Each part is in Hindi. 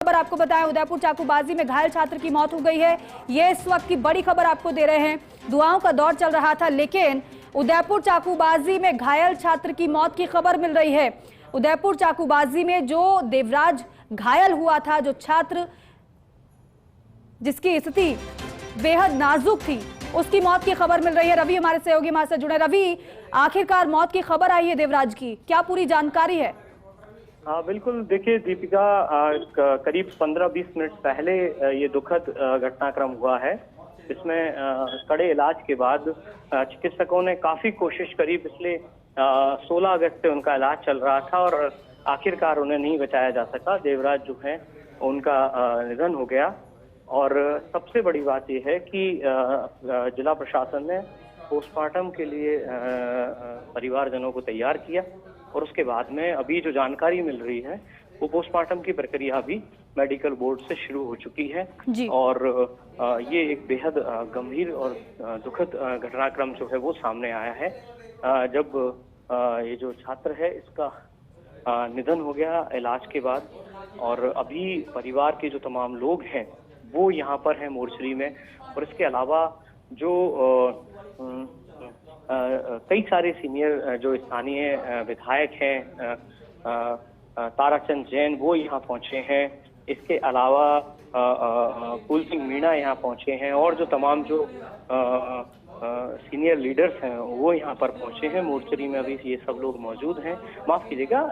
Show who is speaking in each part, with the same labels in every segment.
Speaker 1: खबर आपको बताएं, उदयपुर चाकूबाजी में घायल छात्र की मौत हो गई है। ये इस वक्त की बड़ी खबर आपको दे रहे हैं। दुआओं का दौर चल रहा था, लेकिन उदयपुर चाकूबाजी में घायल छात्र की मौत की खबर मिल रही है। उदयपुर चाकूबाजी में जो देवराज घायल हुआ था, जो छात्र जिसकी स्थिति बेहद नाजुक थी, उसकी मौत की खबर मिल रही है। रवि हमारे सहयोगी हमारे साथ जुड़े। रवि, आखिरकार मौत की खबर आई है देवराज की, क्या पूरी जानकारी है?
Speaker 2: हाँ बिल्कुल, देखिए दीपिका, करीब 15-20 मिनट पहले ये दुखद घटनाक्रम हुआ है। इसमें कड़े इलाज के बाद चिकित्सकों ने काफी कोशिश करी। पिछले 16 अगस्त से उनका इलाज चल रहा था और आखिरकार उन्हें नहीं बचाया जा सका। देवराज जो है उनका निधन हो गया। और सबसे बड़ी बात यह है कि जिला प्रशासन ने पोस्टमार्टम के लिए परिवारजनों को तैयार किया और उसके बाद में अभी जो जानकारी मिल रही है वो पोस्टमार्टम की प्रक्रिया भी मेडिकल बोर्ड से शुरू हो चुकी है। और ये एक बेहद गंभीर और दुखद घटनाक्रम जो है वो सामने आया है, जब ये जो छात्र है इसका निधन हो गया इलाज के बाद। और अभी परिवार के जो तमाम लोग हैं वो यहाँ पर हैं मोर्चरी में। और इसके अलावा जो कई सारे सीनियर जो स्थानीय विधायक हैं, ताराचंद जैन, वो यहाँ पहुंचे हैं। इसके अलावा फूल सिंह मीणा यहाँ पहुंचे हैं और जो तमाम जो सीनियर लीडर्स हैं वो यहाँ पर पहुंचे हैं। मोर्चरी में अभी ये सब लोग मौजूद हैं। माफ कीजिएगा,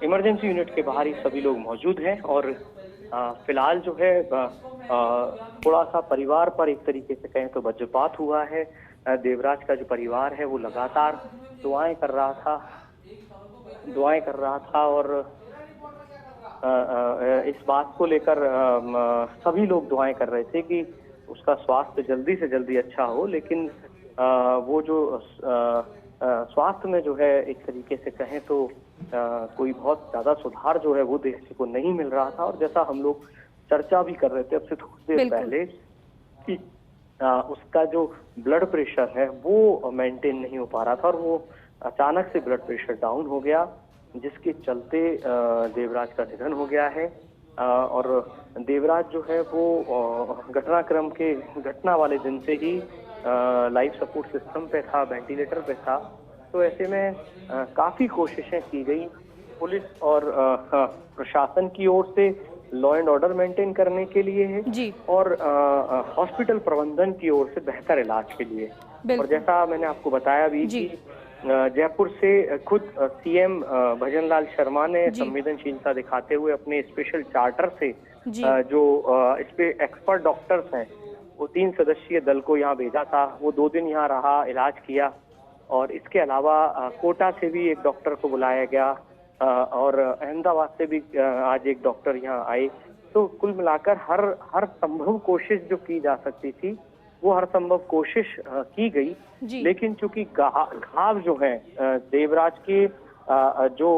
Speaker 2: इमरजेंसी यूनिट के बाहर ही सभी लोग मौजूद हैं। और फिलहाल जो है थोड़ा सा परिवार पर एक तरीके से कहें तो वज्रपात हुआ है। देवराज का जो परिवार है वो लगातार दुआएं कर रहा था और इस बात को लेकर सभी लोग दुआएं कर रहे थे कि उसका स्वास्थ्य जल्दी से जल्दी अच्छा हो। लेकिन वो जो स्वास्थ्य में जो है एक तरीके से कहें तो कोई बहुत ज्यादा सुधार जो है वो देखने को नहीं मिल रहा था। और जैसा हम लोग चर्चा भी कर रहे थे अब से थोड़ी देर पहले कि उसका जो ब्लड प्रेशर है वो मेंटेन नहीं हो पा रहा था और वो अचानक से ब्लड प्रेशर डाउन हो गया, जिसके चलते देवराज का निधन हो गया है। और देवराज जो है वो घटना वाले दिन से ही लाइफ सपोर्ट सिस्टम पे था, वेंटिलेटर पे था। तो ऐसे में काफी कोशिशें की गई पुलिस और प्रशासन की ओर से लॉ एंड ऑर्डर मेंटेन करने के लिए है और हॉस्पिटल प्रबंधन की ओर से बेहतर इलाज के लिए। और जैसा मैंने आपको बताया भी कि जयपुर से खुद सीएम भजनलाल शर्मा ने संवेदनशीलता दिखाते हुए अपने स्पेशल चार्टर से जो इस पे एक्सपर्ट डॉक्टर्स हैं वो 3 सदस्यीय दल को यहाँ भेजा था। वो 2 दिन यहाँ रहा, इलाज किया। और इसके अलावा कोटा से भी एक डॉक्टर को बुलाया गया और अहमदाबाद से भी आज एक डॉक्टर यहाँ आए। तो कुल मिलाकर हर संभव कोशिश जो की जा सकती थी वो हर संभव कोशिश की गई। लेकिन चूंकि घाव जो है देवराज के जो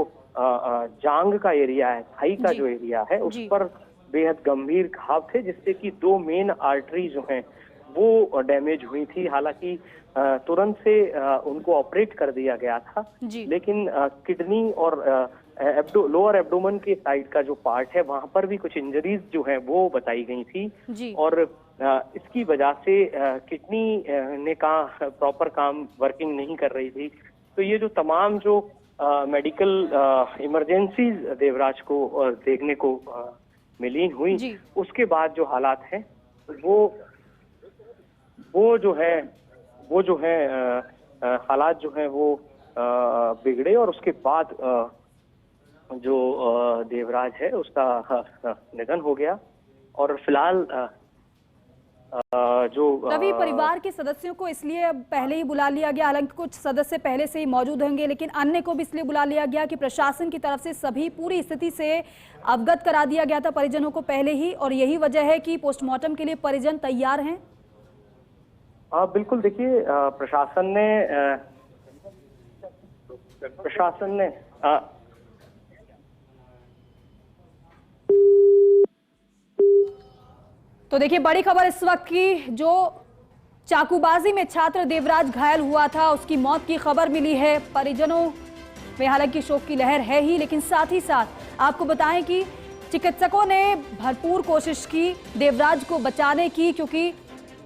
Speaker 2: जांग का एरिया है, थाई का जो एरिया है, उस पर बेहद गंभीर घाव थे, जिससे कि 2 मेन आर्टरी जो हैं वो डैमेज हुई थी। हालांकि तुरंत से उनको ऑपरेट कर दिया गया था, लेकिन किडनी और लोअर एब्डोमेन के साइड का जो पार्ट है वहां पर भी कुछ इंजरीज जो हैं वो बताई गई थी। और इसकी वजह से किडनी ने प्रॉपर काम वर्किंग नहीं कर रही थी। तो ये जो तमाम जो मेडिकल इमरजेंसीज देवराज को देखने को मिली हुई, उसके बाद जो हालात हैं वो जो है हालात जो हैं वो बिगड़े। और उसके बाद जो देवराज है उसका निधन हो गया। और फिलहाल जो
Speaker 1: रवि, परिवार के सदस्यों को इसलिए पहले ही बुला लिया गया, हालांकि कुछ सदस्य पहले से ही मौजूद होंगे, लेकिन अन्य को भी इसलिए बुला लिया गया कि प्रशासन की तरफ से सभी पूरी स्थिति से अवगत करा दिया गया था परिजनों को पहले ही, और यही वजह है कि पोस्टमार्टम के लिए परिजन तैयार हैं।
Speaker 2: बिल्कुल, देखिए प्रशासन ने
Speaker 1: तो देखिए बड़ी खबर इस वक्त की, जो चाकूबाजी में छात्र देवराज घायल हुआ था उसकी मौत की खबर मिली है। परिजनों में हालांकि शोक की लहर है ही, लेकिन साथ ही साथ आपको बताएं कि चिकित्सकों ने भरपूर कोशिश की देवराज को बचाने की, क्योंकि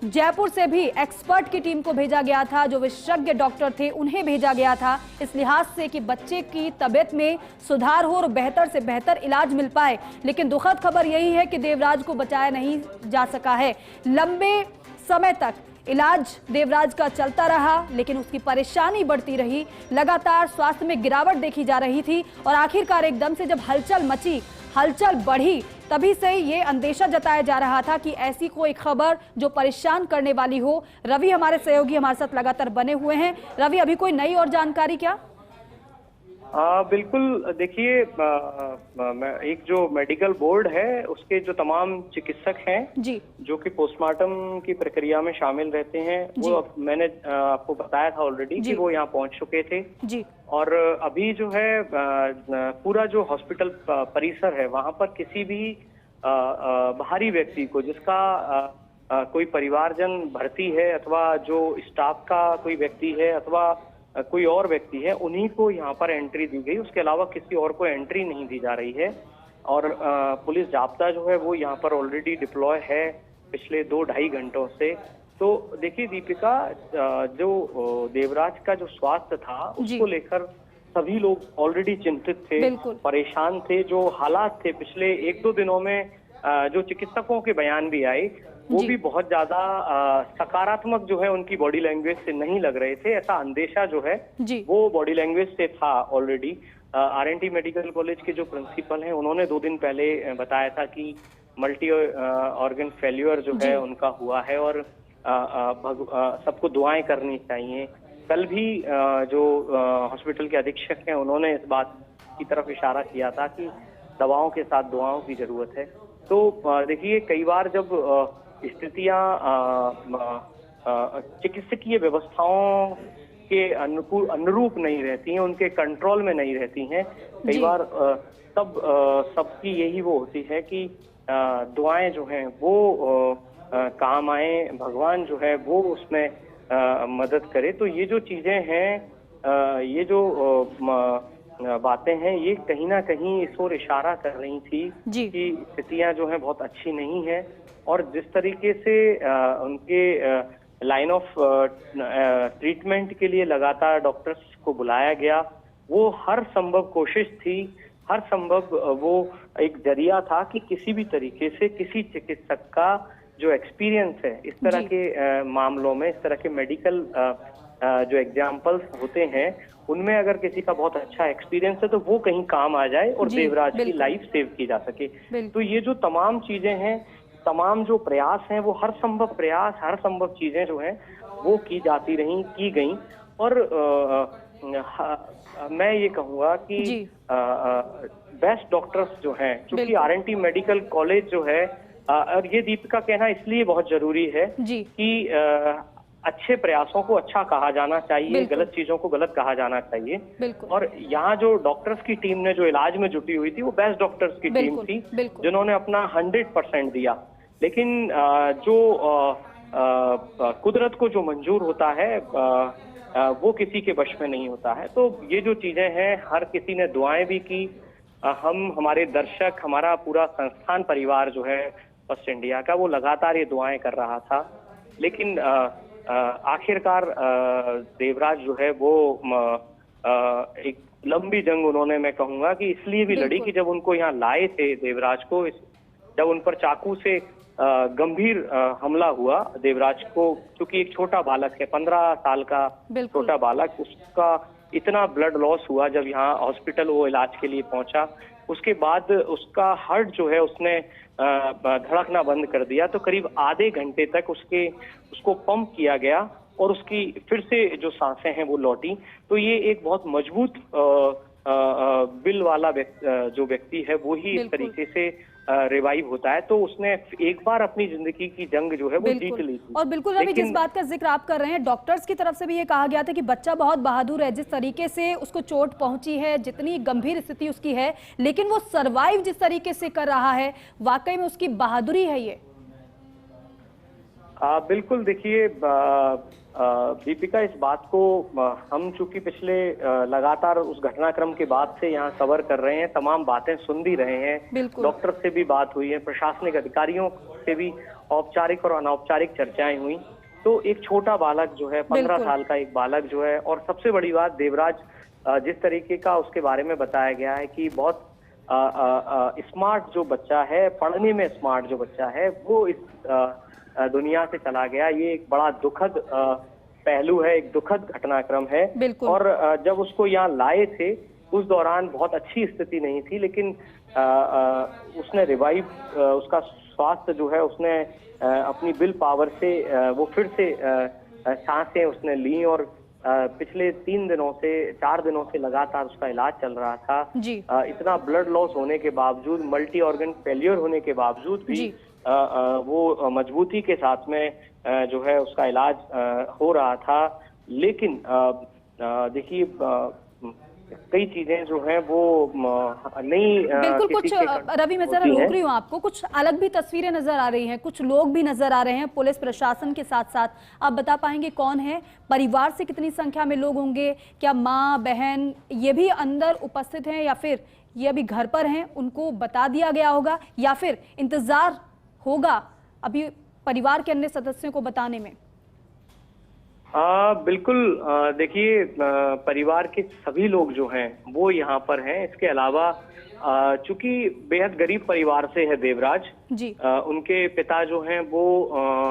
Speaker 1: जयपुर से भी एक्सपर्ट की टीम को भेजा गया था, जो विशेषज्ञ डॉक्टर थे उन्हें भेजा गया था इस लिहाज से कि बच्चे की तबीयत में सुधार हो और बेहतर से बेहतर इलाज मिल पाए। लेकिन दुखद खबर यही है कि देवराज को बचाया नहीं जा सका है। लंबे समय तक इलाज देवराज का चलता रहा, लेकिन उसकी परेशानी बढ़ती रही, लगातार स्वास्थ्य में गिरावट देखी जा रही थी और आखिरकार एकदम से जब हलचल मची, हलचल बढ़ी, तभी से ये अंदेशा जताया जा रहा था कि ऐसी कोई खबर जो परेशान करने वाली हो। रवि हमारे सहयोगी हमारे साथ लगातार बने हुए हैं। रवि, अभी कोई नई और जानकारी क्या?
Speaker 2: बिल्कुल, देखिए, एक जो मेडिकल बोर्ड है उसके जो तमाम चिकित्सक हैं
Speaker 1: जी,
Speaker 2: जो कि पोस्टमार्टम की प्रक्रिया में शामिल रहते हैं, वो मैंने आपको बताया था ऑलरेडी कि वो यहाँ पहुंच चुके थे जी। और अभी जो है पूरा जो हॉस्पिटल परिसर है वहां पर किसी भी बाहरी व्यक्ति को जिसका कोई परिवारजन भर्ती है अथवा जो स्टाफ का कोई व्यक्ति है अथवा कोई और व्यक्ति है, उन्हीं को यहाँ पर एंट्री दी गई। उसके अलावा किसी और को एंट्री नहीं दी जा रही है। और पुलिस जाब्ता जो है वो यहाँ पर ऑलरेडी डिप्लॉय है पिछले 2-2.5 घंटों से। तो देखिए दीपिका, जो देवराज का जो स्वास्थ्य था उसको लेकर सभी लोग ऑलरेडी चिंतित थे, परेशान थे। जो हालात थे पिछले 1-2 दिनों में, जो चिकित्सकों के बयान भी आए, वो भी बहुत ज्यादा सकारात्मक जो है उनकी बॉडी लैंग्वेज से नहीं लग रहे थे। ऐसा अंदेशा जो है वो बॉडी लैंग्वेज से था ऑलरेडी। आरएनटी मेडिकल कॉलेज के जो प्रिंसिपल हैं उन्होंने 2 दिन पहले बताया था कि मल्टी ऑर्गन फेल्यूर जो है उनका हुआ है और सबको दुआएं करनी चाहिए। कल भी जो हॉस्पिटल के अधीक्षक हैं उन्होंने इस बात की तरफ इशारा किया था कि दवाओं के साथ दुआओं की जरूरत है। तो देखिए, कई बार जब स्थितियां चिकित्सकीय व्यवस्थाओं के अनुरूप नहीं रहती हैं, उनके कंट्रोल में नहीं रहती हैं, कई बार तब सबकी यही वो होती है कि दुआएं जो हैं वो काम आए, भगवान जो है वो उसमें मदद करे। तो ये जो चीजें हैं, ये जो बातें हैं, ये कहीं ना कहीं इस ओर इशारा कर रही थी कि स्थितियां जो हैं बहुत अच्छी नहीं है। और जिस तरीके से उनके लाइन ऑफ ट्रीटमेंट के लिए लगातार डॉक्टर्स को बुलाया गया, वो हर संभव कोशिश थी, हर संभव वो एक जरिया था कि किसी भी तरीके से किसी चिकित्सक का जो एक्सपीरियंस है इस तरह के मामलों में, इस तरह के मेडिकल जो एग्जाम्पल्स होते हैं उनमें अगर किसी का बहुत अच्छा एक्सपीरियंस है तो वो कहीं काम आ जाए और देवराज की लाइफ सेव की जा सके। तो ये जो तमाम चीजें हैं, तमाम जो प्रयास हैं, वो हर संभव प्रयास, हर संभव चीजें जो हैं वो की जाती रहीं, की गई। और मैं ये कहूँगा कि बेस्ट डॉक्टर्स जो हैं, क्योंकि आरएनटी मेडिकल कॉलेज जो है, और ये दीपिका कहना इसलिए बहुत जरूरी है कि अच्छे प्रयासों को अच्छा कहा जाना चाहिए, गलत चीजों को गलत कहा जाना चाहिए। और यहाँ जो डॉक्टर्स की टीम ने जो इलाज में जुटी हुई थी वो बेस्ट डॉक्टर्स की टीम थी जिन्होंने अपना 100% दिया। लेकिन जो कुदरत को जो मंजूर होता है वो किसी के वश में नहीं होता है। तो ये जो चीजें हैं, हर किसी ने दुआएं भी की। हमारे दर्शक, हमारा पूरा संस्थान परिवार जो है फर्स्ट इंडिया का, वो लगातार ये दुआएं कर रहा था। लेकिन आखिरकार देवराज जो है वो एक लंबी जंग उन्होंने, मैं कहूंगा कि इसलिए भी लड़ी कि जब उनको यहाँ लाए थे देवराज को, जब उन पर चाकू से गंभीर हमला हुआ देवराज को, क्योंकि एक छोटा बालक है, 15 साल का छोटा बालक, उसका इतना ब्लड लॉस हुआ जब यहाँ हॉस्पिटल वो इलाज के लिए पहुंचा। उसके बाद उसका हार्ट जो है उसने धड़कना बंद कर दिया। तो करीब आधे घंटे तक उसको पंप किया गया और उसकी फिर से जो सांसें हैं वो लौटी। तो ये एक बहुत मजबूत बिल वाला जो व्यक्ति है वो ही इस तरीके से रिवाइव होता है। तो उसने एक बार अपनी जिंदगी की जंग जो है वो जीत ली थी।
Speaker 1: और बिल्कुल रवि, जिस बात का जिक्र आप कर रहे हैं, डॉक्टर्स की तरफ से भी ये कहा गया था कि बच्चा बहुत बहादुर है, जिस तरीके से उसको चोट पहुंची है, जितनी गंभीर स्थिति उसकी है, लेकिन वो सर्वाइव जिस तरीके से कर रहा है, वाकई में उसकी बहादुरी है ये।
Speaker 2: बिल्कुल देखिए दीपिका, इस बात को हम चूंकि पिछले लगातार उस घटनाक्रम के बाद से यहाँ कवर कर रहे हैं, तमाम बातें सुन भी रहे हैं,
Speaker 1: बिल्कुल।
Speaker 2: डॉक्टर से भी बात हुई है, प्रशासनिक अधिकारियों से भी औपचारिक और अनौपचारिक चर्चाएं हुई। तो एक छोटा बालक जो है, 15
Speaker 1: बिल्कुल।
Speaker 2: साल का एक बालक जो है, और सबसे बड़ी बात देवराज, जिस तरीके का उसके बारे में बताया गया है कि बहुत स्मार्ट जो बच्चा है, पढ़ने में स्मार्ट जो बच्चा है, वो इस दुनिया से चला गया। ये एक बड़ा दुखद पहलू है, एक दुखद घटनाक्रम है।
Speaker 1: बिल्कुल।
Speaker 2: और जब उसको यहाँ लाए थे उस दौरान बहुत अच्छी स्थिति नहीं थी, लेकिन उसने रिवाइव, उसका स्वास्थ्य जो है, उसने अपनी विल पावर से वो फिर से सांसें उसने ली, और पिछले 4 दिनों से लगातार उसका इलाज चल रहा था।
Speaker 1: जी।
Speaker 2: इतना ब्लड लॉस होने के बावजूद, मल्टी ऑर्गन फेलियर होने के बावजूद भी
Speaker 1: जी।
Speaker 2: वो मजबूती के साथ में जो है उसका इलाज हो रहा था। लेकिन देखिए कई चीजें जो हैं वो नहीं
Speaker 1: बिल्कुल। कुछ रवि, मैं जरा रोक रही हूँ आपको, कुछ अलग भी तस्वीरें नजर आ रही हैं, कुछ लोग भी नजर आ रहे हैं पुलिस प्रशासन के साथ साथ। आप बता पाएंगे कौन है? परिवार से कितनी संख्या में लोग होंगे? क्या माँ बहन ये भी अंदर उपस्थित हैं, या फिर ये अभी घर पर हैं, उनको बता दिया गया होगा, या फिर इंतजार होगा अभी परिवार के अन्य सदस्यों को बताने में?
Speaker 2: बिल्कुल। देखिए परिवार के सभी लोग जो हैं वो यहाँ पर हैं। इसके अलावा चूंकि बेहद गरीब परिवार से है देवराज
Speaker 1: जी।
Speaker 2: उनके पिता जो हैं वो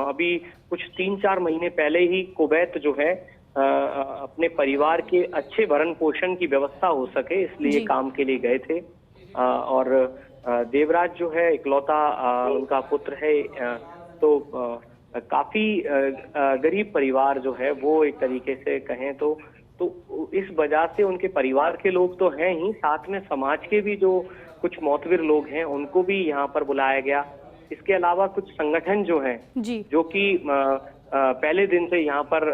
Speaker 2: अभी कुछ 3-4 महीने पहले ही कुवैत जो है अपने परिवार के अच्छे भरण पोषण की व्यवस्था हो सके, इसलिए काम के लिए गए थे। और देवराज जो है इकलौता उनका पुत्र है, तो काफी गरीब परिवार जो है वो, एक तरीके से कहें तो इस वजह से उनके परिवार के लोग तो हैं ही, साथ में समाज के भी जो कुछ मोतबिर लोग हैं उनको भी यहाँ पर बुलाया गया। इसके अलावा कुछ संगठन जो हैं जो कि पहले दिन से यहाँ पर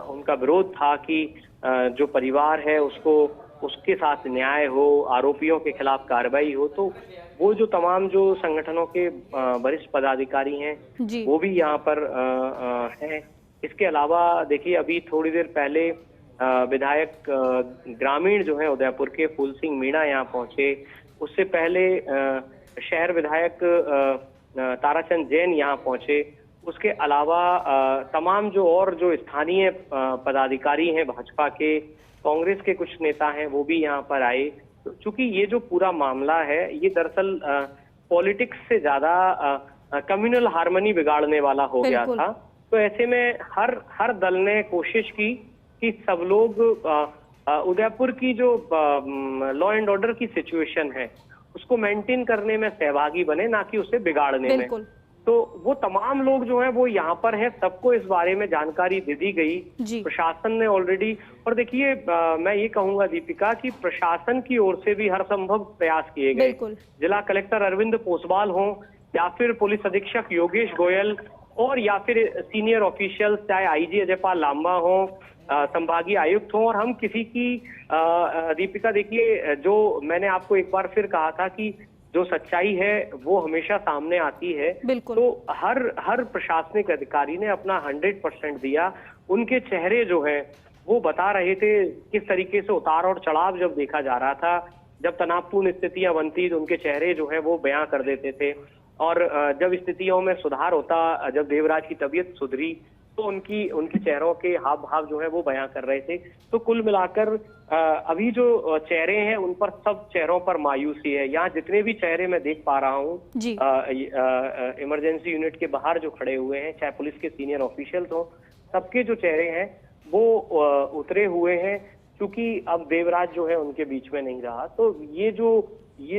Speaker 2: उनका विरोध था कि जो परिवार है उसके साथ न्याय हो, आरोपियों के खिलाफ कार्रवाई हो, तो वो जो तमाम जो संगठनों के वरिष्ठ पदाधिकारी हैं वो भी यहाँ पर हैं। इसके अलावा देखिए अभी थोड़ी देर पहले विधायक ग्रामीण जो है उदयपुर के फूल सिंह मीणा यहाँ पहुंचे। उससे पहले शहर विधायक ताराचंद जैन यहाँ पहुंचे। उसके अलावा तमाम जो स्थानीय पदाधिकारी हैं भाजपा के, कांग्रेस के कुछ नेता हैं, वो भी यहाँ पर आए। तो चूंकि ये जो पूरा मामला है ये दरअसल पॉलिटिक्स से ज्यादा कम्युनल हार्मनी बिगाड़ने वाला हो गया था, तो ऐसे में हर दल ने कोशिश की कि सब लोग उदयपुर की जो लॉ एंड ऑर्डर की सिचुएशन है उसको मेंटेन करने में सहभागी बने, ना कि उसे बिगाड़ने में। तो वो तमाम लोग जो हैं वो यहाँ पर हैं, सबको इस बारे में जानकारी दे दी गई प्रशासन ने ऑलरेडी। और देखिए मैं ये कहूंगा दीपिका कि प्रशासन की ओर से भी हर संभव प्रयास किए गए। जिला कलेक्टर अरविंद पोसवाल हों या फिर पुलिस अधीक्षक योगेश गोयल, और या फिर सीनियर ऑफिशियल, चाहे आईजी अजयपाल लांबा हों, संभागीय आयुक्त हों, और हम किसी की दीपिका देखिए, जो मैंने आपको एक बार फिर कहा था कि जो सच्चाई है वो हमेशा सामने आती है, तो हर प्रशासनिक अधिकारी ने अपना 100% दिया। उनके चेहरे जो हैं वो बता रहे थे किस तरीके से उतार और चढ़ाव जब देखा जा रहा था, जब तनावपूर्ण स्थितियां बनती तो उनके चेहरे जो है वो बयां कर देते थे, और जब स्थितियों में सुधार होता, जब देवराज की तबीयत सुधरी तो उनके चेहरों के हाव भाव जो है वो बयां कर रहे थे। तो कुल मिलाकर अभी जो चेहरे हैं उन पर, सब चेहरों पर मायूसी है। यहाँ जितने भी चेहरे मैं देख पा रहा हूँ इमरजेंसी यूनिट के बाहर जो खड़े हुए हैं, चाहे पुलिस के सीनियर ऑफिशियल्स हो, सबके जो चेहरे हैं वो उतरे हुए हैं, क्योंकि अब देवराज जो है उनके बीच में नहीं रहा। तो ये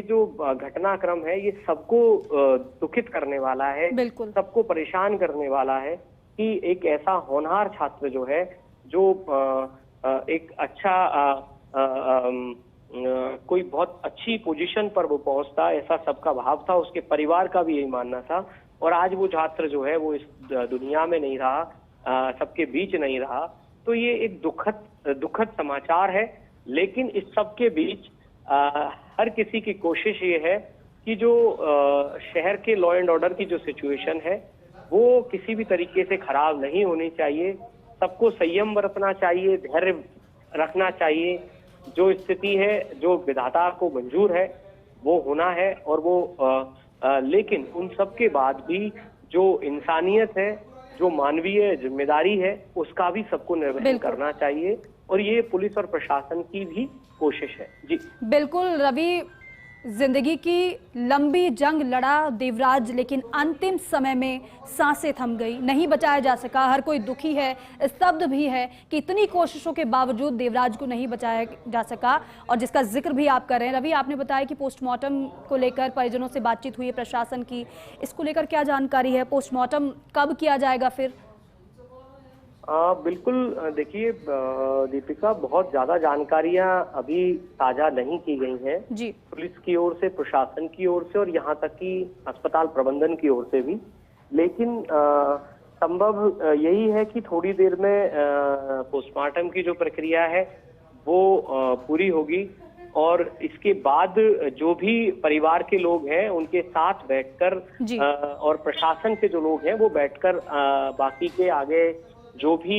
Speaker 2: जो घटनाक्रम है ये सबको दुखित करने वाला है, सबको परेशान करने वाला है कि एक ऐसा होनहार छात्र जो है, जो एक अच्छा कोई बहुत अच्छी पोजीशन पर वो पहुंचता, ऐसा सबका भाव था, उसके परिवार का भी यही मानना था, और आज वो छात्र जो है वो इस दुनिया में नहीं रहा, सबके बीच नहीं रहा। तो ये एक दुखद समाचार है। लेकिन इस सब के बीच हर किसी की कोशिश ये है कि जो शहर के लॉ एंड ऑर्डर की जो सिचुएशन है वो किसी भी तरीके से खराब नहीं होनी चाहिए। सबको संयम बरतना चाहिए, धैर्य रखना चाहिए। जो स्थिति है, जो विधाता को मंजूर है वो होना है, और वो लेकिन उन सब के बाद भी जो इंसानियत है, जो मानवीय जिम्मेदारी है, उसका भी सबको निर्वहन करना चाहिए, और ये पुलिस और प्रशासन की भी कोशिश है। जी
Speaker 1: बिल्कुल रवि, जिंदगी की लंबी जंग लड़ा देवराज, लेकिन अंतिम समय में सांसें थम गई, नहीं बचाया जा सका। हर कोई दुखी है, स्तब्ध भी है कि इतनी कोशिशों के बावजूद देवराज को नहीं बचाया जा सका, और जिसका जिक्र भी आप कर रहे हैं। रवि, आपने बताया कि पोस्टमार्टम को लेकर परिजनों से बातचीत हुई है प्रशासन की, इसको लेकर क्या जानकारी है? पोस्टमार्टम कब किया जाएगा फिर?
Speaker 2: बिल्कुल, देखिए दीपिका, बहुत ज्यादा जानकारियां अभी ताजा नहीं की गई हैं
Speaker 1: जी।
Speaker 2: पुलिस की ओर से, प्रशासन की ओर से, और यहाँ तक कि अस्पताल प्रबंधन की ओर से भी। लेकिन संभव यही है कि थोड़ी देर में पोस्टमार्टम की जो प्रक्रिया है वो पूरी होगी, और इसके बाद जो भी परिवार के लोग हैं उनके साथ बैठकर और प्रशासन के जो लोग हैं वो बैठकर बाकी के आगे जो भी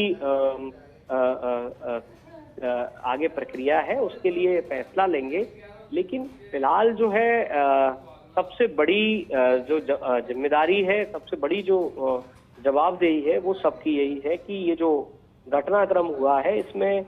Speaker 2: आगे प्रक्रिया है उसके लिए फैसला लेंगे। लेकिन फिलहाल जो है सबसे बड़ी जो जिम्मेदारी है, सबसे बड़ी जो जवाबदेही है, वो सबकी यही है कि ये जो घटनाक्रम हुआ है इसमें